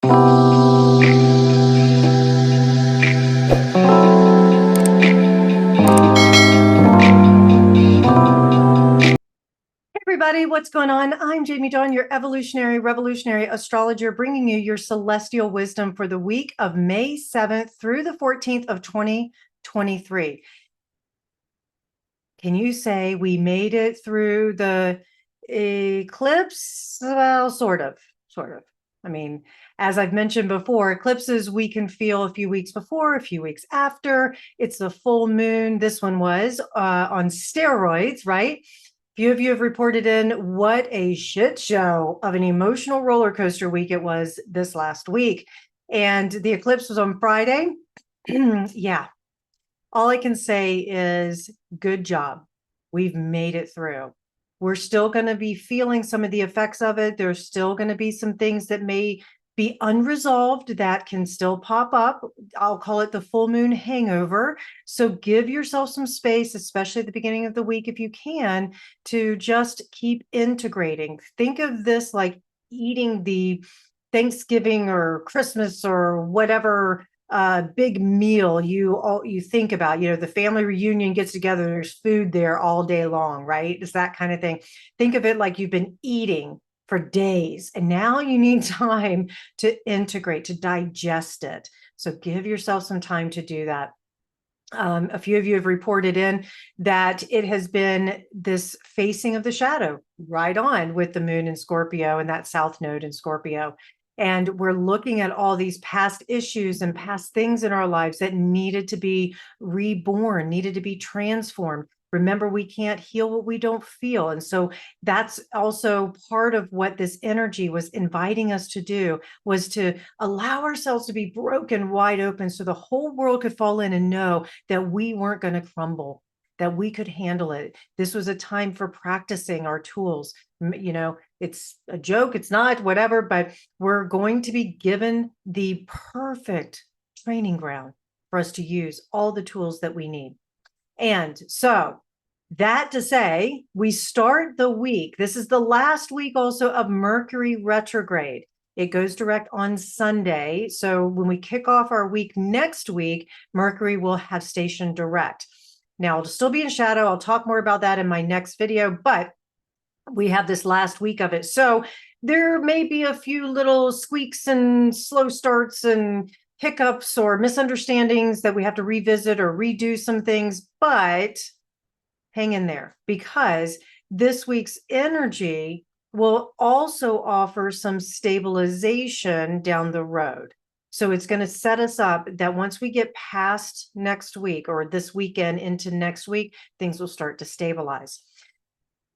Everybody, what's going on? I'm Jamie Dawn, your evolutionary, revolutionary astrologer, bringing you your celestial wisdom for the week of May 7th through the 14th of 2023. Can you say we made it through the eclipse? Well, sort of. I mean, as I've mentioned before, eclipses we can feel a few weeks before, a few weeks after. It's the full moon. This one was on steroids, right? Few of you have reported in what a shit show of an emotional roller coaster week it was this last week. And the eclipse was on Friday. Yeah. All I can say is good job. We've made it through. We're still going to be feeling some of the effects of it. There's still going to be some things that may be unresolved that can still pop up. I'll call it the full moon hangover. So give yourself some space, especially at the beginning of the week, if you can, to just keep integrating. Think of this like eating the Thanksgiving or Christmas or whatever big meal you think about. You know, the family reunion gets together, there's food there all day long, right? It's that kind of thing. Think of it like you've been eating for days and now you need time to integrate, to digest it. So give yourself some time to do that. A few of you have reported in that it has been this facing of the shadow right on with the moon in Scorpio and that south node in Scorpio. And we're looking at all these past issues and past things in our lives that needed to be reborn, needed to be transformed. Remember, we can't heal what we don't feel. And so that's also part of what this energy was inviting us to do, was to allow ourselves to be broken wide open so the whole world could fall in and know that we weren't going to crumble, that we could handle it. This was a time for practicing our tools. You know, it's a joke, it's not, whatever, but we're going to be given the perfect training ground for us to use all the tools that we need. And so that to say, we start the week. This is the last week also of Mercury Retrograde. It goes direct on Sunday. So when we kick off our week next week, Mercury will have station direct. Now, it'll still be in shadow. I'll talk more about that in my next video, but we have this last week of it. So there may be a few little squeaks and slow starts and hiccups or misunderstandings that we have to revisit or redo some things, but hang in there, because this week's energy will also offer some stabilization down the road. So it's going to set us up that once we get past next week or this weekend into next week, things will start to stabilize.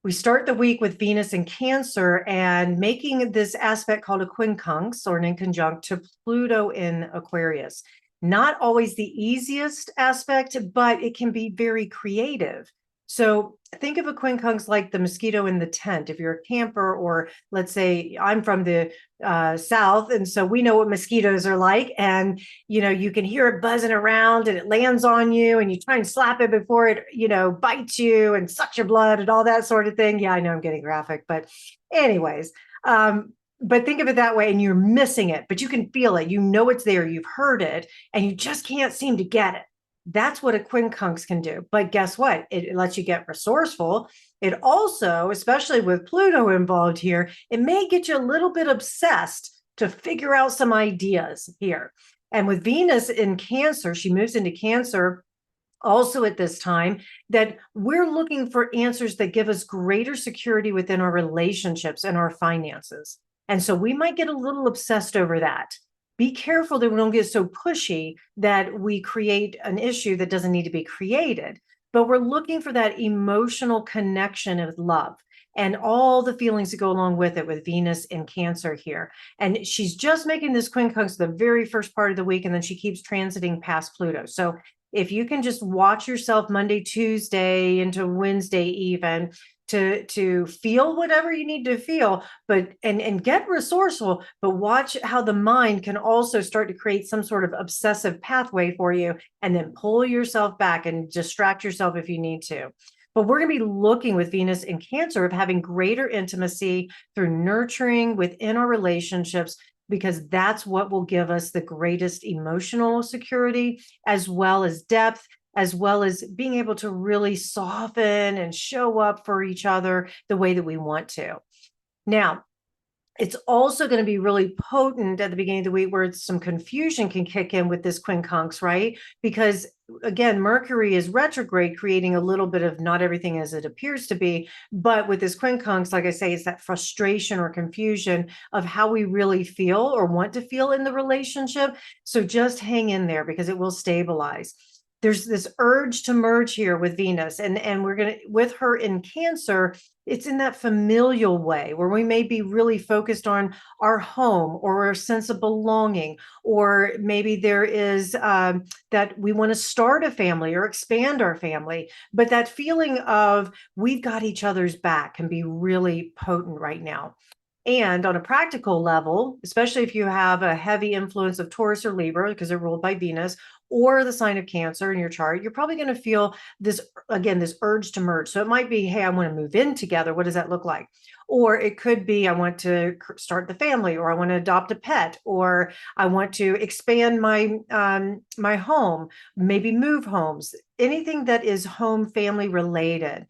We start the week with Venus in Cancer and making this aspect called a quincunx, or an inconjunct, to Pluto in Aquarius. Not always the easiest aspect, but it can be very creative. So think of a quincunx like the mosquito in the tent. If you're a camper, or let's say I'm from the South, and so we know what mosquitoes are like, and you know, you can hear it buzzing around and it lands on you and you try and slap it before it, you know, bites you and sucks your blood and all that sort of thing. Yeah, I know I'm getting graphic, but anyways, but think of it that way, and you're missing it, but you can feel it, you know it's there, you've heard it, and you just can't seem to get it. That's what a quincunx can do. But guess what? It lets you get resourceful. It also, especially with Pluto involved here, it may get you a little bit obsessed to figure out some ideas here. And with Venus in Cancer, she moves into Cancer also at this time, that we're looking for answers that give us greater security within our relationships and our finances. And so we might get a little obsessed over that. Be careful that we don't get so pushy that we create an issue that doesn't need to be created. But we're looking for that emotional connection of love and all the feelings that go along with it, with Venus in Cancer here. And she's just making this quincunx the very first part of the week, and then she keeps transiting past Pluto. So if you can just watch yourself Monday, Tuesday into Wednesday even, to feel whatever you need to feel, but and get resourceful, but watch how the mind can also start to create some sort of obsessive pathway for you, and then pull yourself back and distract yourself if you need to. But we're going to be looking with Venus in Cancer of having greater intimacy through nurturing within our relationships, because that's what will give us the greatest emotional security, as well as depth, as well as being able to really soften and show up for each other the way that we want to. Now, it's also going to be really potent at the beginning of the week where some confusion can kick in with this quincunx, right? Because again, Mercury is retrograde, creating a little bit of not everything as it appears to be. But with this quincunx, like I say, it's that frustration or confusion of how we really feel or want to feel in the relationship. So just hang in there because it will stabilize. There's this urge to merge here with Venus, and we're going to, with her in Cancer, it's in that familial way where we may be really focused on our home or our sense of belonging, or maybe there is that we want to start a family or expand our family. But that feeling of we've got each other's back can be really potent right now. And on a practical level, especially if you have a heavy influence of Taurus or Libra, because they're ruled by Venus, or the sign of Cancer in your chart, you're probably going to feel this, again, this urge to merge. So it might be, hey, I want to move in together. What does that look like? Or it could be, I want to start the family, or I want to adopt a pet, or I want to expand my my home, maybe move homes, anything that is home family related.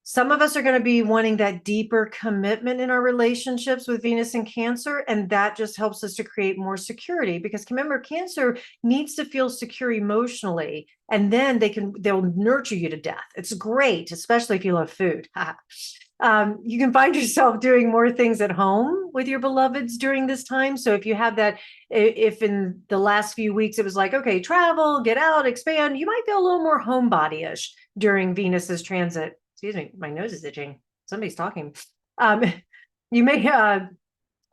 Some of us are going to be wanting that deeper commitment in our relationships with Venus and Cancer, and that just helps us to create more security. Because remember, Cancer needs to feel secure emotionally, and then they'll nurture you to death. It's great, especially if you love food. You can find yourself doing more things at home with your beloveds during this time. So if you have that, if in the last few weeks it was like, okay, travel, get out, expand, you might feel a little more homebody-ish during Venus's transit. Excuse me, my nose is itching. Somebody's talking. You may,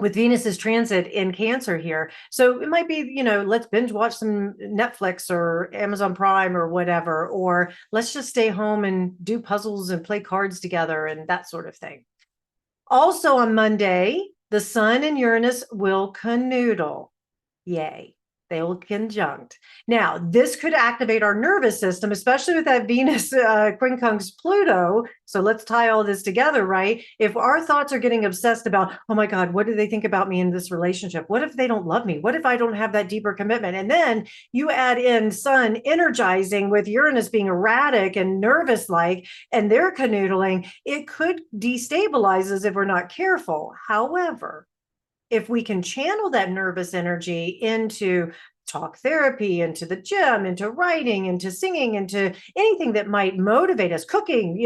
with Venus's transit in Cancer here. So it might be, let's binge watch some Netflix or Amazon Prime or whatever, or let's just stay home and do puzzles and play cards together and that sort of thing. Also on Monday, the Sun and Uranus will canoodle. Yay. They will conjunct. Now, this could activate our nervous system, especially with that Venus quincunx Pluto. So let's tie all this together, right? If our thoughts are getting obsessed about, oh my God, what do they think about me in this relationship? What if they don't love me? What if I don't have that deeper commitment? And then you add in Sun energizing with Uranus being erratic and nervous like, and they're canoodling, it could destabilize us if we're not careful. However, if we can channel that nervous energy into talk therapy, into the gym, into writing, into singing, into anything that might motivate us, cooking,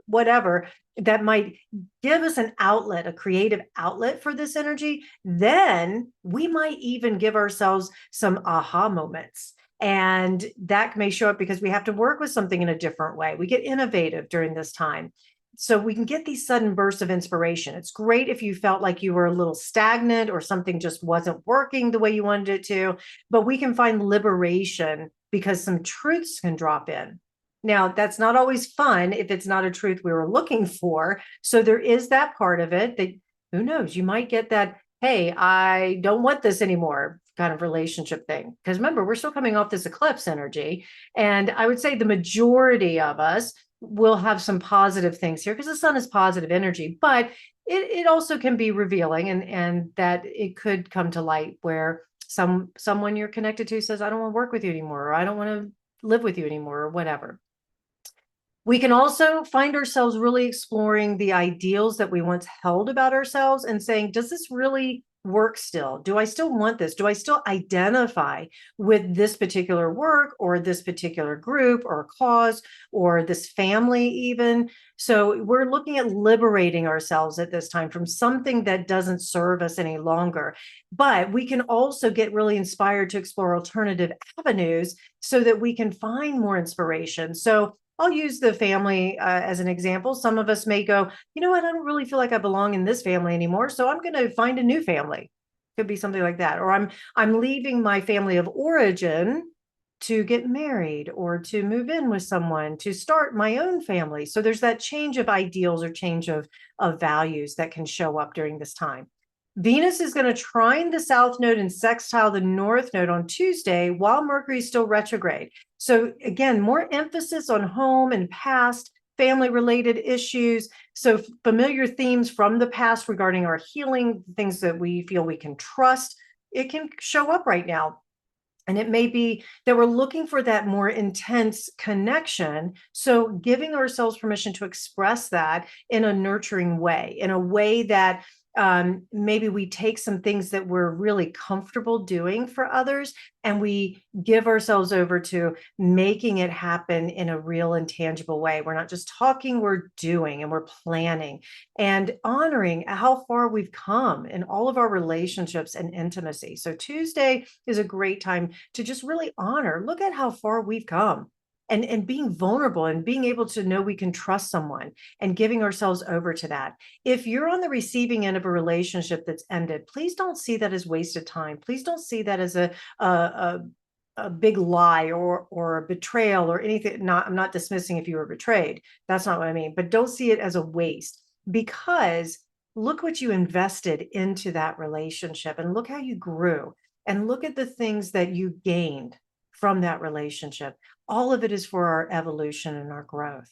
whatever, that might give us an outlet, a creative outlet for this energy, then we might even give ourselves some aha moments. And that may show up because we have to work with something in a different way. We get innovative during this time. So we can get these sudden bursts of inspiration. It's great if you felt like you were a little stagnant or something just wasn't working the way you wanted it to, but we can find liberation because some truths can drop in. Now, that's not always fun if it's not a truth we were looking for. So there is that part of it that, who knows, you might get that, hey, I don't want this anymore kind of relationship thing. Because remember, we're still coming off this eclipse energy. And I would say the majority of us will have some positive things here because the Sun is positive energy, but it also can be revealing, and that it could come to light where someone you're connected to says, I don't want to work with you anymore, or I don't want to live with you anymore, or whatever. We can also find ourselves really exploring the ideals that we once held about ourselves and saying, does this really work still? Do I still want this? Do I still identify with this particular work or this particular group or cause or this family even? So we're looking at liberating ourselves at this time from something that doesn't serve us any longer. But we can also get really inspired to explore alternative avenues so that we can find more inspiration. So I'll use the family as an example. Some of us may go, you know what, I don't really feel like I belong in this family anymore, so I'm going to find a new family. Could be something like that. Or I'm leaving my family of origin to get married or to move in with someone, to start my own family. So there's that change of ideals or change of values that can show up during this time. Venus is going to trine the south node and sextile the north node on Tuesday while Mercury is still retrograde. So again, more emphasis on home and past, family related issues. So familiar themes from the past regarding our healing, things that we feel we can trust, it can show up right now. And it may be that we're looking for that more intense connection. So giving ourselves permission to express that in a nurturing way, in a way that maybe we take some things that we're really comfortable doing for others and we give ourselves over to making it happen in a real and tangible way. We're not just talking, we're doing, and we're planning and honoring how far we've come in all of our relationships and intimacy. So Tuesday is a great time to just really honor, look at how far we've come. And being vulnerable and being able to know we can trust someone and giving ourselves over to that. If you're on the receiving end of a relationship that's ended, please don't see that as wasted time. Please don't see that as a big lie or a betrayal or anything. I'm not dismissing if you were betrayed. That's not what I mean. But don't see it as a waste, because look what you invested into that relationship and look how you grew and look at the things that you gained from that relationship. All of it is for our evolution and our growth.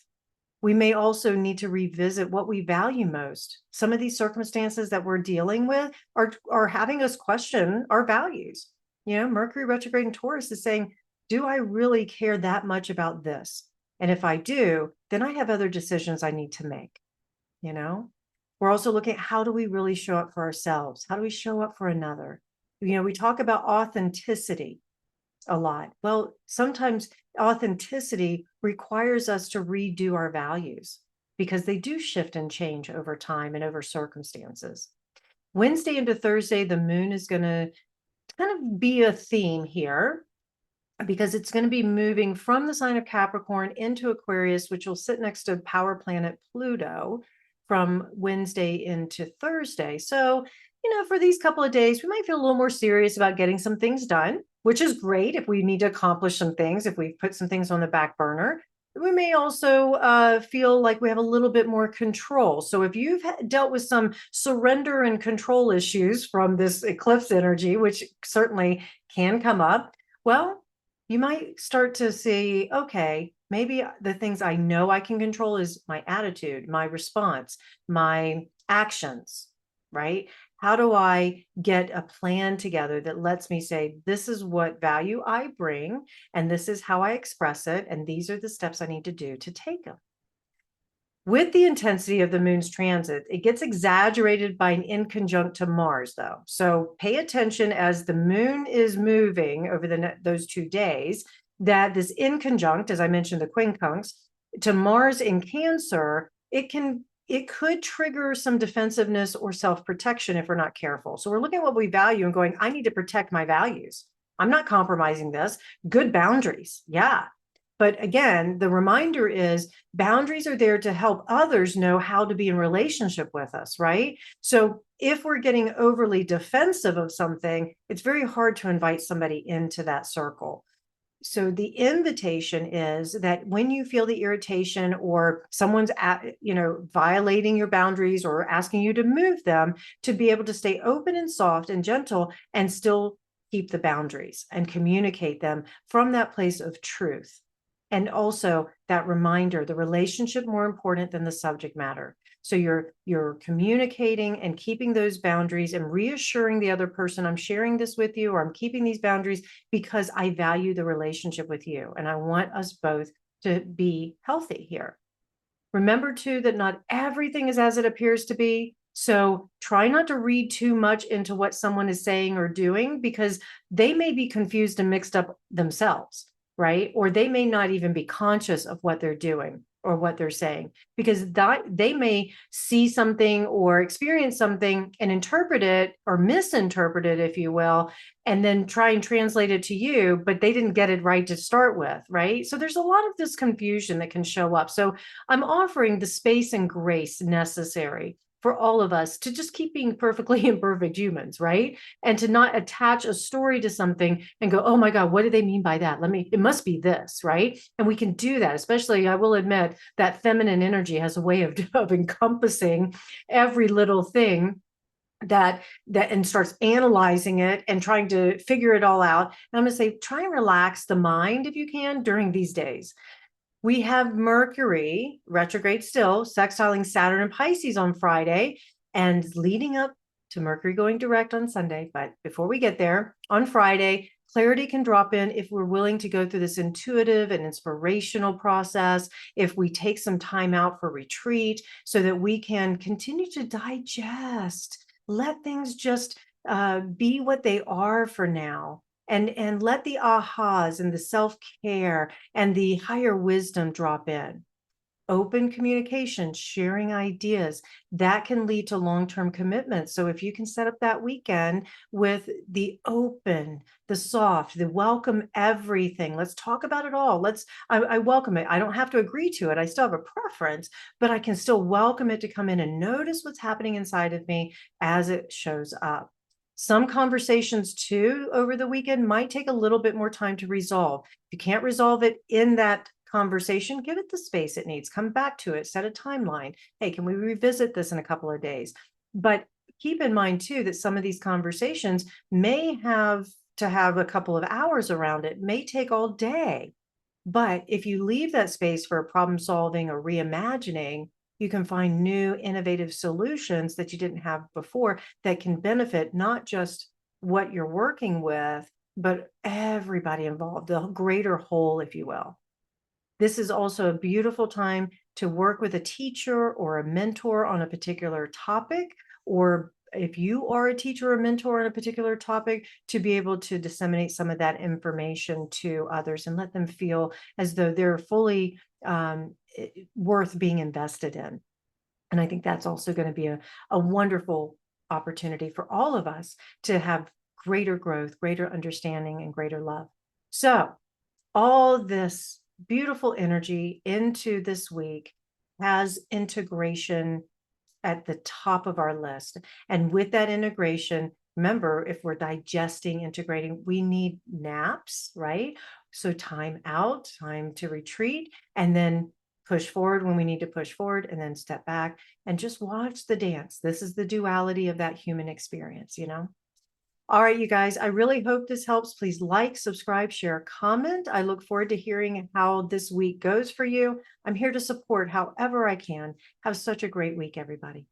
We may also need to revisit what we value most. Some of these circumstances that we're dealing with are having us question our values. Mercury retrograde in Taurus is saying, do I really care that much about this? And if I do, then I have other decisions I need to make. We're also looking at, how do we really show up for ourselves? How do we show up for another? We talk about authenticity a lot. Well, sometimes authenticity requires us to redo our values because they do shift and change over time and over circumstances. Wednesday into Thursday, the moon is going to kind of be a theme here because it's going to be moving from the sign of Capricorn into Aquarius, which will sit next to power planet Pluto from Wednesday into Thursday. So, for these couple of days, we might feel a little more serious about getting some things done, which is great if we need to accomplish some things, if we put some things on the back burner. We may also feel like we have a little bit more control. So if you've dealt with some surrender and control issues from this eclipse energy, which certainly can come up, well, you might start to see, okay, maybe the things I know I can control is my attitude, my response, my actions, right? How do I get a plan together that lets me say, this is what value I bring, and this is how I express it, and these are the steps I need to do to take them? With the intensity of the moon's transit, it gets exaggerated by an inconjunct to Mars, though. So pay attention as the moon is moving over those 2 days, that this inconjunct, as I mentioned, the Quincunx, to Mars in Cancer, it could trigger some defensiveness or self-protection if we're not careful. So we're looking at what we value and going, I need to protect my values. I'm not compromising this. Good boundaries. Yeah. But again, the reminder is boundaries are there to help others know how to be in relationship with us, right? So if we're getting overly defensive of something, it's very hard to invite somebody into that circle. So the invitation is that when you feel the irritation or someone's violating your boundaries or asking you to move them, to be able to stay open and soft and gentle and still keep the boundaries and communicate them from that place of truth. And also that reminder, the relationship more important than the subject matter. So you're communicating and keeping those boundaries and reassuring the other person, I'm sharing this with you, or I'm keeping these boundaries because I value the relationship with you. And I want us both to be healthy here. Remember too, that not everything is as it appears to be. So try not to read too much into what someone is saying or doing, because they may be confused and mixed up themselves, right? Or they may not even be conscious of what they're doing or what they're saying, because they may see something or experience something and interpret it or misinterpret it, if you will, and then try and translate it to you, but they didn't get it right to start with, right? So there's a lot of this confusion that can show up. So I'm offering the space and grace necessary for all of us to just keep being perfectly imperfect humans, right? And to not attach a story to something and go, oh my God, what do they mean by that? It must be this, right? And we can do that, especially, I will admit, that feminine energy has a way of encompassing every little thing that and starts analyzing it and trying to figure it all out. And I'm going to say, try and relax the mind if you can during these days. We have Mercury retrograde still, sextiling Saturn and Pisces on Friday, and leading up to Mercury going direct on Sunday. But before we get there, on Friday, clarity can drop in if we're willing to go through this intuitive and inspirational process, if we take some time out for retreat so that we can continue to digest, let things just be what they are for now. And let the ahas and the self-care and the higher wisdom drop in. Open communication, sharing ideas, that can lead to long-term commitments. So if you can set up that weekend with the open, the soft, the welcome everything, let's talk about it all. I welcome it. I don't have to agree to it. I still have a preference, but I can still welcome it to come in and notice what's happening inside of me as it shows up. Some conversations too over the weekend might take a little bit more time to resolve. If you can't resolve it in that conversation, give it the space it needs. Come back to it, set a timeline. Hey, can we revisit this in a couple of days? But keep in mind too that some of these conversations may have to have a couple of hours around it, may take all day. But if you leave that space for problem solving or reimagining, you can find new innovative solutions that you didn't have before that can benefit not just what you're working with, but everybody involved, the greater whole, if you will. This is also a beautiful time to work with a teacher or a mentor on a particular topic, or if you are a teacher or mentor on a particular topic, to be able to disseminate some of that information to others and let them feel as though they're fully worth being invested in. And I think that's also going to be a wonderful opportunity for all of us to have greater growth, greater understanding, and greater love. So all this beautiful energy into this week has integration at the top of our list. And with that integration, remember, if we're digesting, integrating, we need naps, right? So time out, time to retreat, and then push forward when we need to push forward, and then step back and just watch the dance. This is the duality of that human experience, you know? All right, you guys, I really hope this helps. Please like, subscribe, share, comment. I look forward to hearing how this week goes for you. I'm here to support however I can. Have such a great week, everybody.